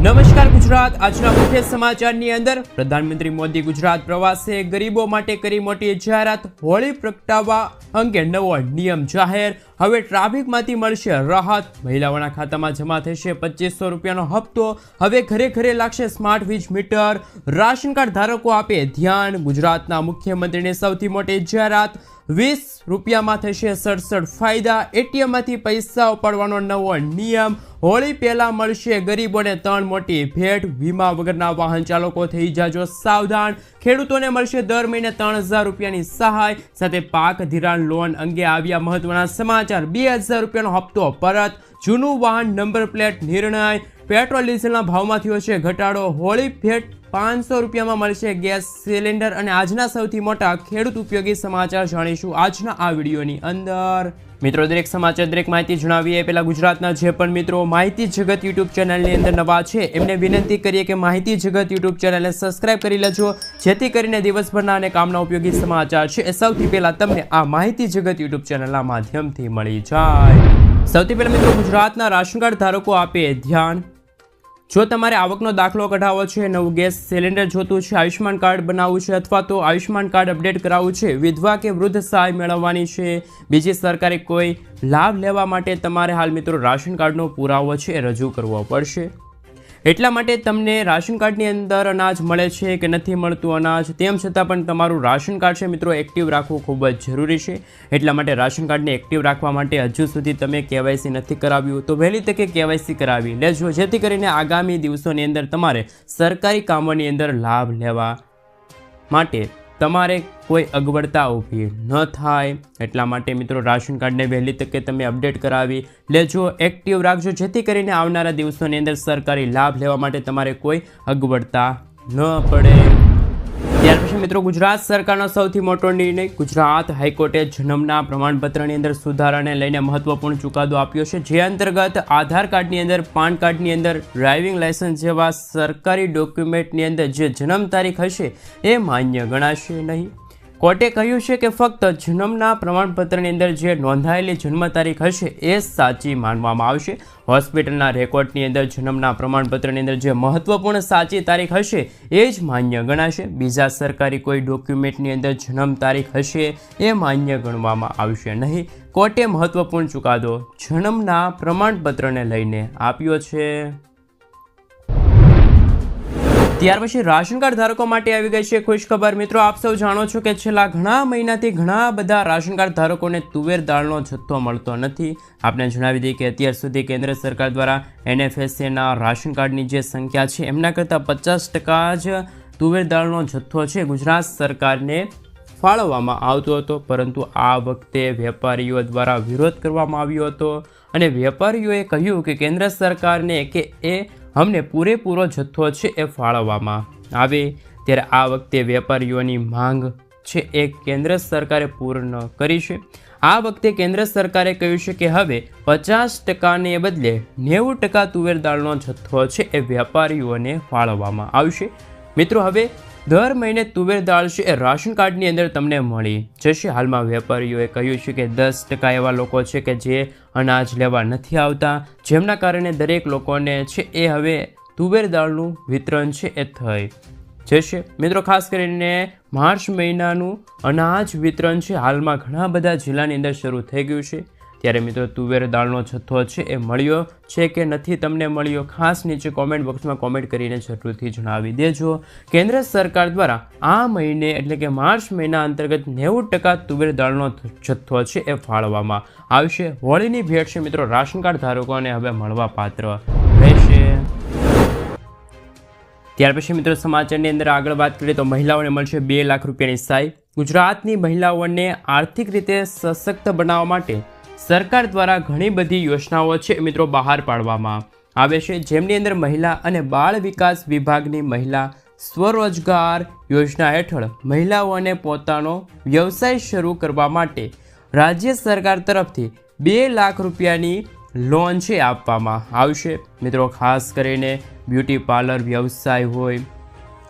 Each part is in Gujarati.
નમસ્કાર ગુજરાત। આજના મુખ્ય સમાચારની અંદર પ્રધાનમંત્રી મોદી ગુજરાત પ્રવાસે ગરીબો માટે કરી મોટી જાહેરાત। હોળી પ્રગટાવવા અંગે નવો નિયમ જાહેર। હવે ટ્રાફિકમાંથી મળશે રાહત। મહિલાઓના ખાતામાં જમા થશે 2500 રૂપિયાનો હપ્તો। હવે ઘરે ઘરે લાગશે સ્માર્ટ વીજ મીટર। રાશન કાર્ડ ધારકો આપે ધ્યાન। ગુજરાતના મુખ્યમંત્રીની સૌથી મોટી જાહેરાત। 20 રૂપિયામાં થશે 67 ફાયદા। એટીએમમાંથી પૈસા ઉપાડવાનો નવો નિયમ। હોળી પહેલા મળશે ગરીબોને 3 મોટી ભેટ। વીમા વગરના વાહન ચાલકો થઈ જાજો સાવધાન। ખેડૂતોને મળશે દર મહિને 3000 રૂપિયાની સહાય। સાથે પાક ધિરાણ લોન અંગે આવ્યા મહત્વના સમાચાર। 2000 રૂપિયાનો હપ્તો પરત। જૂનું વાહન નંબર પ્લેટ નિર્ણય। પેટ્રોલ ડીઝલના ભાવમાં થયો છે ઘટાડો। હોળી ભેટ 500 રૂપિયામાં મળશે ગેસ સિલિન્ડર। અને આજના સૌથી મોટા ખેડૂત ઉપયોગી સમાચાર જાણીશું આજના આ વિડીયોની અંદર। મિત્રો, દરેક સમાચાર દરેક માહિતી જણાવીએ પહેલા ગુજરાતના જે પણ મિત્રો માહિતી જગત યુટ્યુબ ચેનલની અંદર નવા છે એમને વિનંતી કરીએ કે માહિતી જગત યુટ્યુબ ચેનલને સબસ્ક્રાઇબ કરી લેજો, જેથી કરીને દિવસભરના અને કામના ઉપયોગી સમાચાર છે એ સૌથી પહેલા તમને આ માહિતી જગત યુટ્યુબ ચેનલના માધ્યમથી મળી જાય। સૌથી પહેલા મિત્રો, ગુજરાતના રાશન કાર્ડ ધારકો આપે ધ્યાન। જો તમારે આવકનો દાખલો કઢાવવો છે, નવું ગેસ સિલિન્ડર જોતું છે, આયુષ્માન કાર્ડ બનાવવું છે અથવા તો આયુષ્માન કાર્ડ અપડેટ કરાવવું છે, વિધવા કે વૃદ્ધ સહાય મેળવવાની છે, બીજી સરકારી કોઈ લાભ લેવા માટે તમારે હાલ મિત્રો રાશન કાર્ડનો પુરાવો છે એ રજૂ કરવો પડશે। એટલા માટે તમને રાશન કાર્ડની અંદર અનાજ મળે છે કે નથી મળતું અનાજ, તેમ છતાં પણ તમારું રાશન કાર્ડ છે મિત્રો એક્ટિવ રાખવું ખૂબ જ જરૂરી છે। એટલા માટે રાશન કાર્ડને એક્ટિવ રાખવા માટે હજુ સુધી તમે કેવાયસી નથી કરાવ્યું તો વહેલી તકે કેવાયસી કરાવી લેજો, જેથી કરીને આગામી દિવસોની અંદર તમારે સરકારી કામોની અંદર લાભ લેવા માટે તમારે કોઈ અગવડતા ઊભી ન થાય। એટલા માટે મિત્રો રાશન કાર્ડને વહેલી તકે તમે અપડેટ કરાવી લેજો, એક્ટિવ રાખજો, જેથી કરીને આવનારા દિવસોની અંદર સરકારી લાભ લેવા માટે તમારે કોઈ અગવડતા ન પડે। ત્યાર પછી મિત્રો, ગુજરાત સરકારનો સૌથી મોટો નિર્ણય। ગુજરાત હાઈકોર્ટે જન્મના પ્રમાણપત્રની અંદર સુધારાને લઈને મહત્વપૂર્ણ ચુકાદો આપ્યો છે, જે અંતર્ગત આધાર કાર્ડની અંદર, પાન કાર્ડની અંદર, ડ્રાઇવિંગ લાયસન્સ જેવા સરકારી ડોક્યુમેન્ટની અંદર જે જન્મ તારીખ હશે એ માન્ય ગણાશે નહીં। કોર્ટે કહ્યું છે કે ફક્ત જન્મના પ્રમાણપત્રની અંદર જે નોંધાયેલી જન્મ તારીખ હશે એ સાચી માનવામાં આવશે। હોસ્પિટલના રેકોર્ડની અંદર જન્મના પ્રમાણપત્રની અંદર જે મહત્વપૂર્ણ સાચી તારીખ હશે એ જ માન્ય ગણાશે। બીજા સરકારી કોઈ ડોક્યુમેન્ટની અંદર જન્મ તારીખ હશે એ માન્ય ગણવામાં આવશે નહીં। કોર્ટે મહત્વપૂર્ણ ચુકાદો જન્મના પ્રમાણપત્રને લઈને આપ્યો છે। ત્યાર પછી રાશન કાર્ડ ધારકો માટે આવી ગઈ છે ખુશખબર। મિત્રો, આપ સૌ જાણો છો કે છેલ્લા ઘણા મહિનાથી ઘણા બધા રાશન કાર્ડ ધારકોને તુવેર દાળનો જથ્થો મળતો નથી। આપણે જણાવી દઈએ કે અત્યાર સુધી કેન્દ્ર સરકાર દ્વારા NFSAના રાશન કાર્ડની જે સંખ્યા છે એમના કરતાં 50% જ તુવેર દાળનો જથ્થો છે ગુજરાત સરકારને ફાળવવામાં આવતો હતો, પરંતુ આ વખતે વેપારીઓ દ્વારા વિરોધ કરવામાં આવ્યો હતો અને વેપારીઓએ કહ્યું કે કેન્દ્ર સરકારને કે અમને પૂરેપૂરો જથ્થો છે એ ફાળવવામાં આવે। ત્યારે આ વખતે વેપારીઓની માંગ છે એ કેન્દ્ર સરકારે પૂર્ણ કરી છે। આ વખતે કેન્દ્ર સરકારે કહ્યું છે કે હવે 50%ને બદલે 90% તુવેર દાળનો જથ્થો છે એ વેપારીઓને ફાળવવામાં આવશે। મિત્રો, હવે દર મહિને તુવેર દાળ છે એ રાશન કાર્ડની અંદર તમને મળી જશે। હાલમાં વેપારીઓએ કહ્યું છે કે 10% એવા લોકો છે કે જે અનાજ લેવા નથી આવતા, જેમના કારણે દરેક લોકોને છે એ હવે તુવેર દાળનું વિતરણ છે એ થઈ જશે। મિત્રો, ખાસ કરીને માર્ચ મહિનાનું અનાજ વિતરણ છે હાલમાં ઘણા બધા જિલ્લાની અંદર શરૂ થઈ ગયું છે। ત્યારે મિત્રો, તુવેર દાળનો જથ્થો છે એ મળ્યો છે કે નથી તમને મળ્યો, ખાસ નીચે કોમેન્ટ બોક્સમાં કોમેન્ટ કરીને જરૂરથી જણાવી દેજો। કેન્દ્ર સરકાર દ્વારા આ મહિને એટલે કે માર્ચ મહિના અંતર્ગત 90% તુવેર દાળનો જથ્થો છે એ ફાળવવામાં આવશે। હોળીની ભેટ છે મિત્રો રાશન કાર્ડ ધારકોને હવે મળવા પાત્ર રહેશે। ત્યાર પછી મિત્રો, સમાચારની અંદર આગળ વાત કરીએ તો મહિલાઓને મળશે 2 લાખ રૂપિયાની સહાય। ગુજરાતની મહિલાઓને આર્થિક રીતે સશક્ત બનાવવા માટે સરકાર દ્વારા ઘણી બધી યોજનાઓ છે મિત્રો બહાર પાડવામાં આવે છે, જેમની અંદર મહિલા અને બાળ વિકાસ વિભાગની મહિલા સ્વરોજગાર યોજના હેઠળ મહિલાઓને પોતાનો વ્યવસાય શરૂ કરવા માટે રાજ્ય સરકાર તરફથી 2 લાખ રૂપિયાની લોન છે આપવામાં આવશે। મિત્રો, ખાસ કરીને બ્યુટી પાર્લર વ્યવસાય હોય,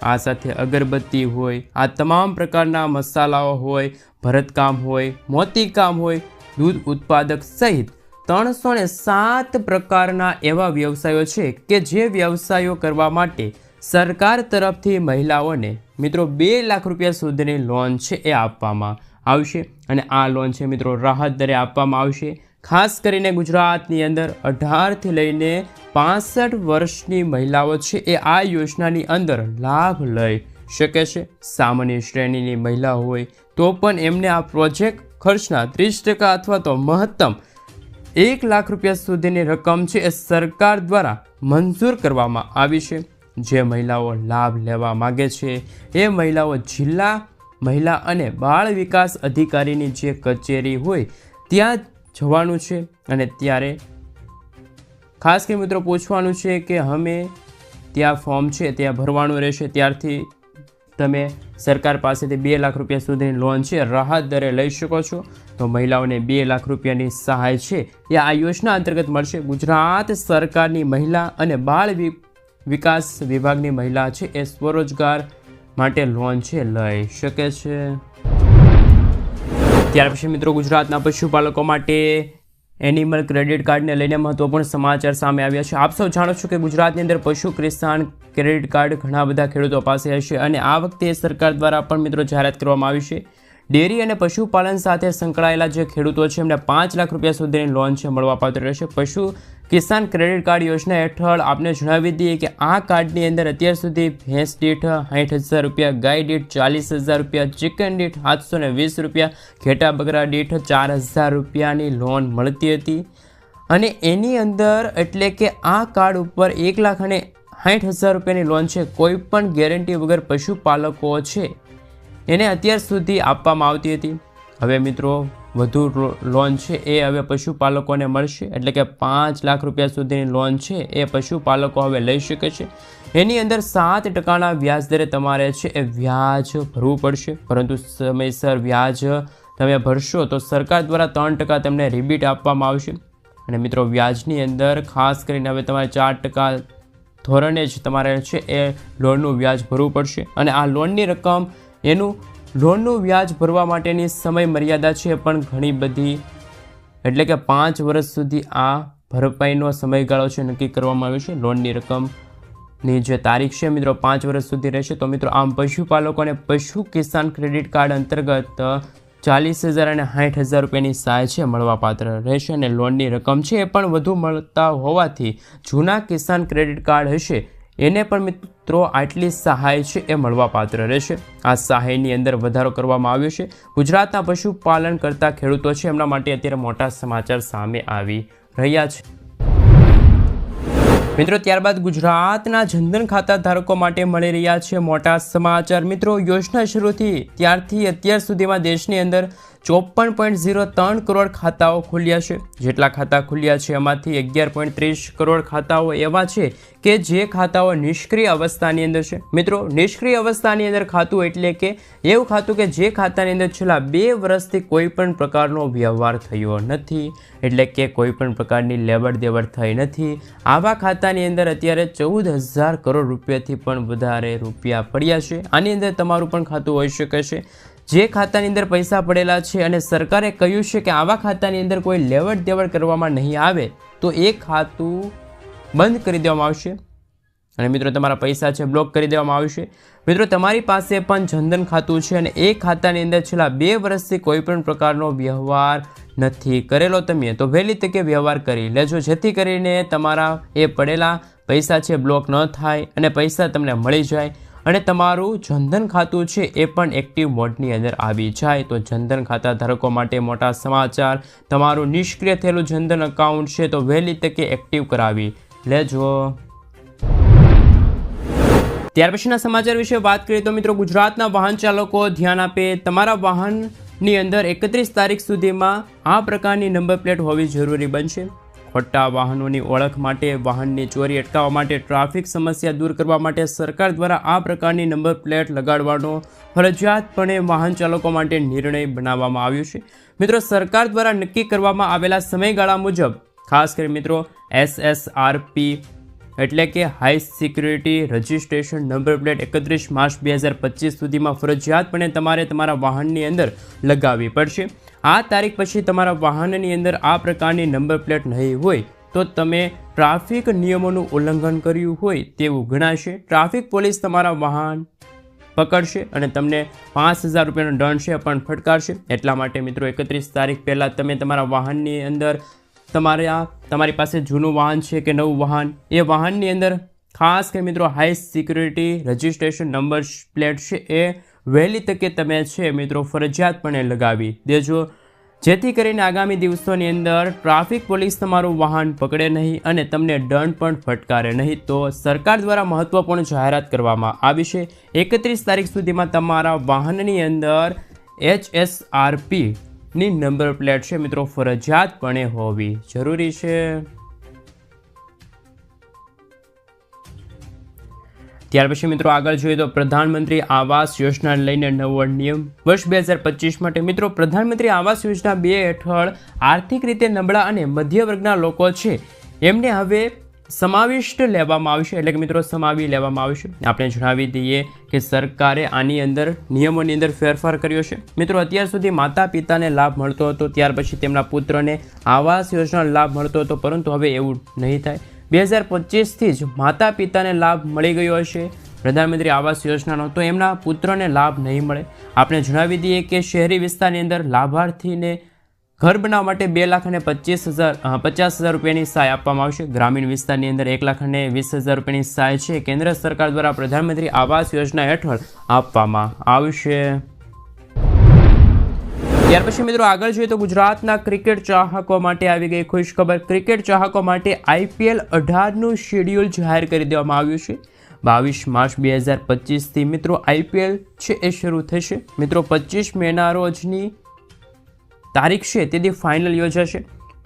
આ સાથે અગરબત્તી હોય, આ તમામ પ્રકારના મસાલાઓ હોય, ભરતકામ હોય, મોતીકામ હોય, દૂધ ઉત્પાદક સહિત 307 પ્રકારના એવા વ્યવસાયો છે કે જે વ્યવસાયો કરવા માટે સરકાર તરફથી મહિલાઓને મિત્રો 2 લાખ રૂપિયા સુધીની લોન છે એ આપવામાં આવશે અને આ લોન છે મિત્રો રાહત દરે આપવામાં આવશે. ખાસ કરીને ગુજરાતની અંદર 18થી લઈને 65 વર્ષની મહિલાઓ છે એ આ યોજનાની અંદર લાભ લઈ શકે છે. સામાન્ય શ્રેણીની મહિલા હોય તો પણ એમને આ પ્રોજેક્ટ ખર્ચના 30% અથવા તો મહત્તમ 1 લાખ રૂપિયા સુધીની રકમ છે એ સરકાર દ્વારા મંજૂર કરવામાં આવી છે. જે મહિલાઓ લાભ લેવા માગે છે એ મહિલાઓ જિલ્લા મહિલા અને બાળ વિકાસ અધિકારીની જે કચેરી હોય ત્યાં જવાનું છે અને ત્યારે ખાસ કરીને મિત્રો પૂછવાનું છે કે અમે ત્યાં ફોર્મ છે ત્યાં ભરવાનું રહેશે. ત્યારથી તમે સરકાર પાસેથી 2 લાખ રૂપિયા સુધીની લોન છે રાહત દરે લઈ શકો છો. તો મહિલાઓને 2 લાખ રૂપિયાની સહાય છે એ આ યોજના અંતર્ગત મળશે. ગુજરાત સરકારની મહિલા અને બાળ વિકાસ વિભાગની મહિલા છે એ સ્વરોજગાર માટે લોન છે લઈ શકે છે. ત્યાર પછી મિત્રો ગુજરાતના પશુપાલકો માટે એનિમલ ક્રેડિટ કાર્ડને લઈને મહત્વપૂર્ણ સમાચાર સામે આવ્યા છે. આપ સૌ જાણો છો કે ગુજરાતની અંદર પશુ કિસાન ક્રેડિટ કાર્ડ ઘણા બધા ખેડૂતો પાસે હશે અને આ વખતે સરકાર દ્વારા પણ મિત્રો જાહેરાત કરવામાં આવી છે. ડેરી અને પશુપાલન સાથે સંકળાયેલા જે ખેડૂતો છે એમને 5 લાખ રૂપિયા સુધીની લોન છે મળવાપાત્ર રહેશે. પશુ કિસાન ક્રેડિટ કાર્ડ યોજના હેઠળ આપને જણાવી દઈએ કે આ કાર્ડની અંદર અત્યાર સુધી ભેંસ દીઠ 60,000 રૂપિયા, ગાય દીઠ 40,000 રૂપિયા, ચિકન દીઠ 720 રૂપિયા, ઘેટા બકરા દીઠ 4,000 રૂપિયાની લોન મળતી હતી. અને એની અંદર એટલે કે આ કાર્ડ ઉપર 1,60,000 રૂપિયાની લોન છે કોઈ પણ ગેરંટી વગર પશુપાલકો છે એને અત્યાર સુધી આપવામાં આવતી હતી. હવે મિત્રો વધુ લોન છે એ હવે પશુપાલકોને મળશે એટલે કે 5 લાખ રૂપિયા સુધીની લોન છે એ પશુપાલકો હવે લઈ શકે છે. એની અંદર 7% વ્યાજ દરે તમારે છે એ વ્યાજ ભરવું પડશે, પરંતુ સમયસર વ્યાજ તમે ભરશો તો સરકાર દ્વારા 3% તમને રિબીટ આપવામાં આવશે. અને મિત્રો વ્યાજની અંદર ખાસ કરીને હવે તમારે 4% ધોરણે જ તમારે છે એ લોનનું વ્યાજ ભરવું પડશે. અને આ લોનની રકમ એનું લોનનું વ્યાજ ભરવા માટેની સમય મર્યાદા છે પણ ઘણી બધી એટલે કે 5 વર્ષ સુધી આ ભરપાઈનો સમયગાળો છે નક્કી કરવામાં આવ્યો છે. લોનની રકમની જે તારીખ છે મિત્રો 5 વર્ષ સુધી રહેશે. તો મિત્રો આમ પશુપાલકોને પશુ કિસાન ક્રેડિટ કાર્ડ અંતર્ગત 40,000 અને 60,000 રૂપિયાની સહાય છે મળવાપાત્ર રહેશે. અને લોનની રકમ છે એ પણ વધુ મળતા હોવાથી જૂના કિસાન ક્રેડિટ કાર્ડ હશે એને પણ મિત્રો આટલી સહાય છે એ મળવાપાત્ર રહેશે. આ સહાયની અંદર વધારો કરવામાં આવ્યો છે. ગુજરાતના પશુપાલન કરતા ખેડૂતો છે એમના માટે અત્યારે મોટા સમાચાર સામે આવી રહ્યા છે. મિત્રો ત્યારબાદ ગુજરાતના જનધન ખાતા ધારકો માટે મળી રહ્યા છે મોટા સમાચાર. મિત્રો યોજના શરૂથી ત્યારથી અત્યાર સુધીમાં દેશની અંદર 54.03 કરોડ ખાતાઓ ખુલ્યા છે. જેટલા ખાતા ખુલ્યા છે એમાંથી 11.30 કરોડ ખાતાઓ એવા છે કે જે ખાતાઓ નિષ્ક્રિય અવસ્થાની અંદર છે. મિત્રો નિષ્ક્રિય અવસ્થાની અંદર ખાતું એટલે કે એવું ખાતું કે જે ખાતાની અંદર છેલ્લા 2 વર્ષથી કોઈ પણ પ્રકારનો વ્યવહાર થયો નથી, એટલે કે કોઈ પણ પ્રકારની લેવડ દેવડ થઈ નથી. આવા ખાતાની અંદર અત્યારે 14,000 કરોડ રૂપિયાથી પણ વધારે રૂપિયા પડ્યા છે. આની અંદર તમારું પણ ખાતું હોઈ શકે છે. જે ખાતાની અંદર પૈસા પડેલા છે અને સરકારે કહ્યું છે કે આવા ખાતાની અંદર કોઈ લેવડ દેવડ કરવામાં નહીં આવે તો એ ખાતું બંધ કરી દેવામાં આવશે અને મિત્રો તમારા પૈસા છે બ્લોક કરી દેવામાં આવશે. મિત્રો તમારી પાસે પણ જનધન ખાતું છે અને એ ખાતાની અંદર છેલ્લા 2 વર્ષથી કોઈ પણ પ્રકારનો વ્યવહાર નથી કરેલો તમે તો વહેલી તકે વ્યવહાર કરી લેજો, જેથી કરીને તમારા એ પડેલા પૈસા છે બ્લોક ન થાય અને પૈસા તમને મળી જાય અને તમારું જનધન ખાતું છે એ પણ એક્ટિવ મોડની અંદર આવી જાય. તો જનધન ખાતા ધારકો માટે મોટા સમાચાર. તમારું નિષ્ક્રિય થયેલું જનધન એકાઉન્ટ છે તો વહેલી તકે એક્ટિવ કરાવી લેજો. ત્યાર પછીના સમાચાર વિશે વાત કરીએ તો મિત્રો ગુજરાતના વાહન ચાલકો ધ્યાન આપે. તમારા વાહનની અંદર 31 તારીખ સુધીમાં આ પ્રકારની નંબર પ્લેટ હોવી જરૂરી બનશે. ખોટા વાહનોની ઓળખ માટે, વાહનની ચોરી અટકાવવા માટે, ટ્રાફિક સમસ્યા દૂર કરવા માટે સરકાર દ્વારા આ પ્રકારની નંબર પ્લેટ લગાડવાનો ફરજિયાતપણે વાહન ચાલકો માટે નિર્ણય બનાવવામાં આવ્યો છે. મિત્રો સરકાર દ્વારા નક્કી કરવામાં આવેલા સમયગાળા મુજબ ખાસ કરી મિત્રો SSRP એટલે કે high security registration number plate 31 March 2025 સુધીમાં ફરજિયાતપણે તમારે તમારા વાહનની અંદર લગાવવી પડશે. આ તારીખ પછી તમારા વાહનની અંદર આ પ્રકારની નંબર પ્લેટ નહીં હોય તો તમે ટ્રાફિક નિયમોનું ઉલ્લંઘન કર્યું હોય તેવું ગણાશે. ટ્રાફિક પોલીસ તમારા વાહન પકડશે અને તમને 5,000 રૂપિયાનો દંડ છે પણ ફટકારશે. એટલા માટે મિત્રો 31 તારીખ પહેલાં તમે તમારા વાહનની અંદર તમારી પાસે જૂનું વાહન છે કે નવું વાહન, એ વાહનની અંદર ખાસ કરી મિત્રો high security registration number plate છે એ વહેલી તકે તમે છે મિત્રો ફરજિયાતપણે લગાવી દેજો, જેથી કરીને આગામી દિવસોની અંદર ટ્રાફિક પોલીસ તમારું વાહન પકડે નહીં અને તમને દંડ પણ ફટકારે નહીં. તો સરકાર દ્વારા મહત્વપૂર્ણ જાહેરાત કરવામાં આવી છે. 31 તારીખ સુધીમાં તમારા વાહનની અંદર HSRP ની નંબર પ્લેટ છે મિત્રો ફરજિયાતપણે હોવી જરૂરી છે. ત્યાર પછી મિત્રો આગળ જોઈએ તો પ્રધાનમંત્રી આવાસ યોજનાને લઈને નવો નિયમ વર્ષ 2025 માટે. મિત્રો પ્રધાનમંત્રી આવાસ યોજના 2 હેઠળ આર્થિક રીતે નબળા અને મધ્ય વર્ગના લોકો છે એમને હવે સમાવિષ્ટ લેવામાં આવશે, એટલે કે મિત્રો સમાવી લેવામાં આવશે. આપણે જણાવી દઈએ કે સરકારે આની અંદર નિયમોની અંદર ફેરફાર કર્યો છે. મિત્રો અત્યાર સુધી માતા પિતાને લાભ મળતો હતો, ત્યાર પછી તેમના પુત્રને આવાસ યોજનાનો લાભ મળતો હતો, પરંતુ હવે એવું નહીં થાય. 2025થી જ માતા પિતાને લાભ મળી ગયો હશે પ્રધાનમંત્રી આવાસ યોજનાનો, તો એમના પુત્રને લાભ નહીં મળે. આપણે જણાવી દઈએ કે શહેરી વિસ્તારની અંદર લાભાર્થીને ઘર બનાવવા માટે 2,50,000 રૂપિયાની સહાય આપવામાં આવશે. ગ્રામીણ વિસ્તારની અંદર 1,20,000 રૂપિયાની સહાય છે કેન્દ્ર સરકાર દ્વારા પ્રધાનમંત્રી આવાસ યોજના હેઠળ આપવામાં આવશે. ત્યાર પછી મિત્રો આગળ જોઈએ તો ગુજરાતના ક્રિકેટ ચાહકો માટે આવી ગઈ ખુશ ખબર. ક્રિકેટ ચાહકો માટે IPL 18નું શેડ્યુલ જાહેર કરી દેવામાં આવ્યું છે. 22 માર્ચ 2025થી મિત્રો IPL છે એ શરૂ થશે. મિત્રો 25 મેના રોજની તારીખ છે તેથી ફાઇનલ યોજાશે.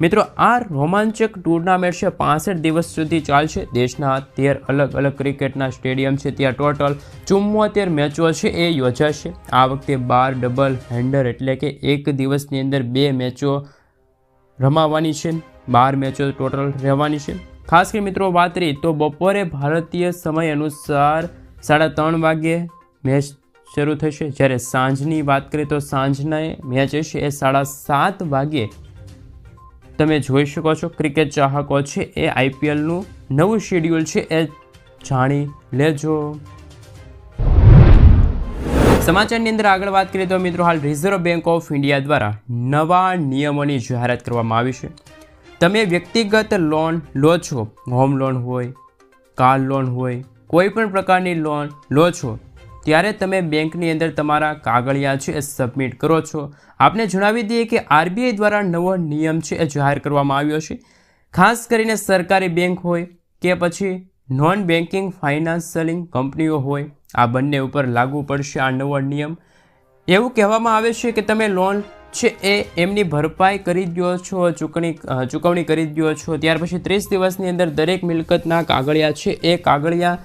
મિત્રો આ રોમાંચક ટુર્નામેન્ટ છે 65 દિવસ સુધી ચાલશે. દેશના 13 અલગ અલગ ક્રિકેટના સ્ટેડિયમ છે ત્યાં ટોટલ 74 મેચો છે એ યોજાશે. આ વખતે 12 ડબલ હેન્ડર એટલે કે એક દિવસની અંદર 2 મેચો રમાવાની છે. 12 મેચો ટોટલ રહેવાની છે. ખાસ કરી મિત્રો વાત કરી તો બપોરે ભારતીય સમય અનુસાર 3:30 વાગ્યે મેચ શરૂ થશે, જ્યારે સાંજની વાત કરીએ તો સાંજના મેચ હશે એ 7:30 વાગ્યે તમે જોઈ શકો છો. ક્રિકેટ ચાહકો છે એ IPLનું નવું શેડ્યુલ છે એ જાણી લેજો. સમાચારની અંદર આગળ વાત કરીએ તો મિત્રો હાલ રિઝર્વ બેંક ઓફ ઇન્ડિયા દ્વારા નવા નિયમોની જાહેરાત કરવામાં આવી છે. તમે વ્યક્તિગત લોન લો છો, હોમ લોન હોય, કાર લોન હોય, કોઈ પણ પ્રકારની લોન લો છો ત્યારે તમે બેંકની અંદર તમારા કાગળિયા છે એ સબમિટ કરો છો. આપને જણાવી દઈએ કે RBI દ્વારા નવો નિયમ છે એ જાહેર કરવામાં આવ્યો છે. ખાસ કરીને સરકારી બેંક હોય કે પછી નોન બેન્કિંગ ફાઇનાન્શિયલિંગ કંપનીઓ હોય, આ બંને ઉપર લાગુ પડશે આ નવો નિયમ. એવું કહેવામાં આવે છે કે તમે લોન છે એ એમની ભરપાઈ કરી દો છો, ચૂકવણી કરી દો છો, ત્યાર પછી 30 દિવસની અંદર દરેક મિલકતના કાગળિયા છે એ કાગળિયા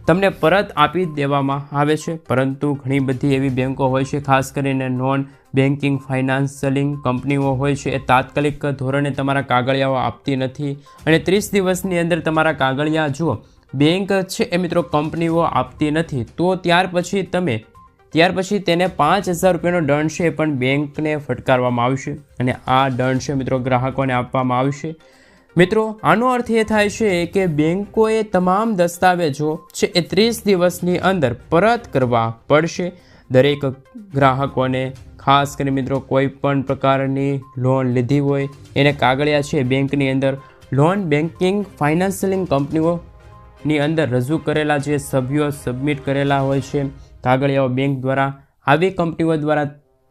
તમને પરત આપી દેવામાં આવે છે. પરંતુ ઘણી બધી એવી બેંકો હોય છે, ખાસ કરીને નોન બેન્કિંગ ફાઇનાન્શિયલિંગ કંપનીઓ હોય છે, એ તાત્કાલિક ધોરણે તમારા કાગળિયાઓ આપતી નથી અને 30 દિવસની અંદર તમારા કાગળિયા જો બેંક છે એ મિત્રો કંપનીઓ આપતી નથી તો ત્યાર પછી તેને 5,000 રૂપિયાનો દંડ છે એ પણ બેંકને ફટકારવામાં આવશે અને આ દંડ છે મિત્રો ગ્રાહકોને આપવામાં આવશે. મિત્રો આનો અર્થ એ થાય છે કે બેંકોએ તમામ દસ્તાવેજો છે એ 30 દિવસની અંદર પરત કરવા પડશે દરેક ગ્રાહકોને. ખાસ કરીને મિત્રો કોઈ પણ પ્રકારની લોન લીધી હોય એને કાગળિયા છે બેંકની અંદર લોન બેન્કિંગ ફાઇનાન્શિયલિંગ કંપનીઓની અંદર રજૂ કરેલા જે સભ્યો સબમિટ કરેલા હોય છે કાગળિયાઓ બેંક દ્વારા, આવી કંપનીઓ દ્વારા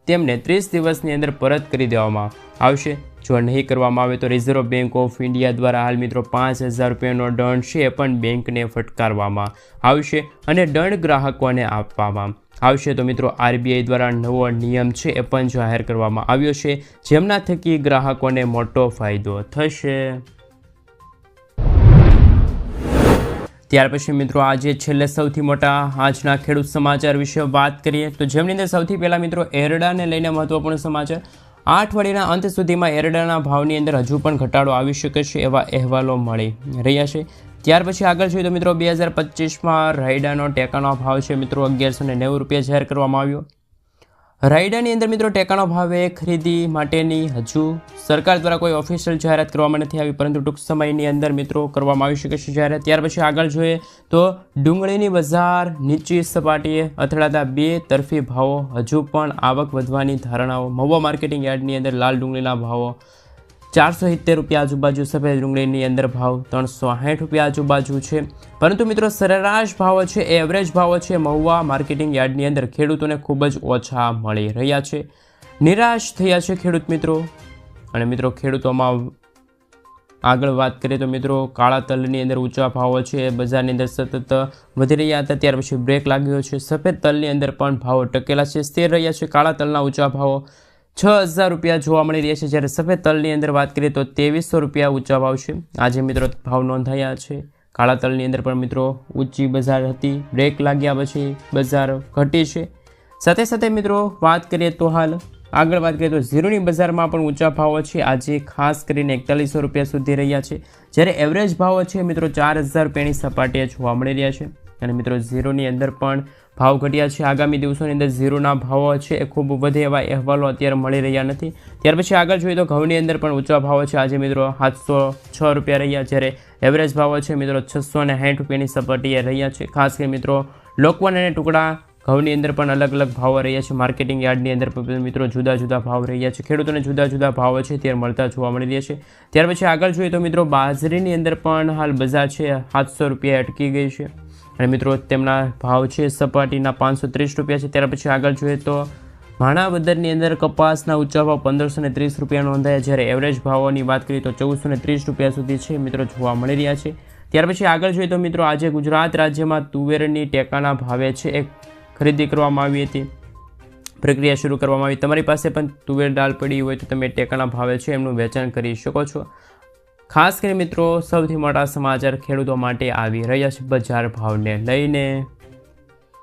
તેમને 30 દિવસની અંદર પરત કરી દેવામાં આવશે. જો નહીં કરવામાં આવે તો રિઝર્વ બેંક ઓફ ઇન્ડિયા દ્વારા હાલ મિત્રો 5,000 રૂપિયાનો દંડ છે એ પણ બેંકને ફટકારવામાં આવશે અને દંડ ગ્રાહકોને આપવામાં આવશે. તો મિત્રો RBI દ્વારા નવો નિયમ છે એ પણ જાહેર કરવામાં આવ્યો છે, જેમના થકી ગ્રાહકોને મોટો ફાયદો થશે. ત્યાર પછી મિત્રો આજે છેલ્લે સૌથી મોટા આજના ખેડૂત સમાચાર વિશે વાત કરીએ તો જેમની અંદર સૌથી પહેલાં મિત્રો એરડાને લઈને મહત્વપૂર્ણ સમાચાર. 8 અઠવાડિયાના અંત સુધીમાં એરડાના ભાવની અંદર હજુ પણ ઘટાડો આવી શકે છે એવા અહેવાલો મળી રહ્યા છે. ત્યાર પછી આગળ જોઈએ તો મિત્રો 2025માં રાયડાનો ટેકાનો ભાવ છે મિત્રો 1,190 રૂપિયા જાહેર કરવામાં આવ્યો. રાયડાની અંદર મિત્રો ટેકાનો ભાવે ખરીદી માટેની હજુ સરકાર દ્વારા કોઈ ઓફિશિયલ જાહેરાત કરવામાં નથી આવી, પરંતુ ટૂંક સમયની અંદર મિત્રો કરવામાં આવી શકે છે જાહેરાત. ત્યાર પછી આગળ જોઈએ તો ડુંગળીની બજાર નીચી સપાટીએ અથડાતા બે તરફી ભાવો, હજુ પણ આવક વધવાની ધારણાઓ. મહુવા માર્કેટિંગ યાર્ડની અંદર લાલ ડુંગળીના ભાવો 470 રૂપિયા આજુબાજુ, સફેદ ડુંગળીની અંદર ભાવ 360 રૂપિયા આજુબાજુ છે. પરંતુ મિત્રો સરેરાશ ભાવો છે, એવરેજ ભાવો છે મહુવા માર્કેટિંગ યાર્ડની અંદર ખેડૂતોને ખૂબ જ ઓછા મળી રહ્યા છે. નિરાશ થયા છે ખેડૂત મિત્રો. અને મિત્રો ખેડૂતોમાં આગળ વાત કરીએ તો મિત્રો કાળા તલની અંદર ઊંચા ભાવો છે, બજારની અંદર સતત વધી રહ્યા હતા, ત્યાર પછી બ્રેક લાગ્યો છે. સફેદ તલની અંદર પણ ભાવો ટકેલા છે, સ્થિર રહ્યા છે. કાળા તલના ઊંચા ભાવો 6000 રૂપિયા જોવા મળી રહ્યા છે, જ્યારે સફેદ તલની અંદર વાત કરીએ તો 2300 રૂપિયા ઊંચા ભાવ છે. આજે મિત્રો ભાવ નોંધાયા છે. કાળા તલની અંદર પણ મિત્રો ઊંચી બજાર હતી, બ્રેક લાગ્યા પછી બજાર ઘટી છે. સાથે સાથે મિત્રો વાત કરીએ તો હાલ આગળ વાત કરીએ તો ઝીરોની બજારમાં પણ ઊંચા ભાવો છે. આજે ખાસ કરીને 4100 રૂપિયા સુધી રહ્યા છે, જ્યારે એવરેજ ભાવો છે મિત્રો 4000 રૂપિયાની સપાટીએ જોવા મળી રહ્યા છે. અને મિત્રો ઝીરોની અંદર પણ ભાવ ઘટ્યા છે. આગામી દિવસોની અંદર ઝીરોના ભાવો છે એ ખૂબ વધે એવા અહેવાલો અત્યારે મળી રહ્યા નથી. ત્યાર પછી આગળ જોઈએ તો ઘઉંની અંદર પણ ઊંચા ભાવો છે. આજે મિત્રો 706 રૂપિયા રહ્યા, જ્યારે એવરેજ ભાવો છે મિત્રો 660 રૂપિયાની સપાટીએ રહ્યા છે. ખાસ કરીને મિત્રો લોકવન અને ટુકડા ઘઉંની અંદર પણ અલગ અલગ ભાવો રહ્યા છે. માર્કેટિંગ યાર્ડની અંદર પણ મિત્રો જુદા જુદા ભાવ રહ્યા છે. ખેડૂતોને જુદા જુદા ભાવો છે ત્યારે મળતા જોવા મળી રહ્યા છે. ત્યાર પછી આગળ જોઈએ તો મિત્રો બાજરીની અંદર પણ હાલ બજાર છે 700 રૂપિયા અટકી ગઈ છે. અને મિત્રો તેમના ભાવ છે સપાટીના 530 રૂપિયા છે. ત્યાર પછી આગળ જોઈએ તો માણાવદરની અંદર કપાસના ઊંચા ભાવ 1530 રૂપિયા નોંધાયા, જ્યારે એવરેજ ભાવોની વાત કરીએ તો 1430 રૂપિયા સુધી છે મિત્રો જોવા મળી રહ્યા છે. ત્યાર પછી આગળ જોઈએ તો મિત્રો આજે ગુજરાત રાજ્યમાં તુવેરની ટેકાના ભાવે છે એક ખરીદી કરવામાં આવી હતી, પ્રક્રિયા શરૂ કરવામાં આવી. તમારી પાસે પણ તુવેર દાળ પડી હોય તો તમે ટેકાના ભાવે છે એમનું વેચાણ કરી શકો છો. ખાસ કરીને મિત્રો સૌથી મોટા સમાચાર ખેડૂતો માટે આવી રહ્યા છે બજાર ભાવને લઈને.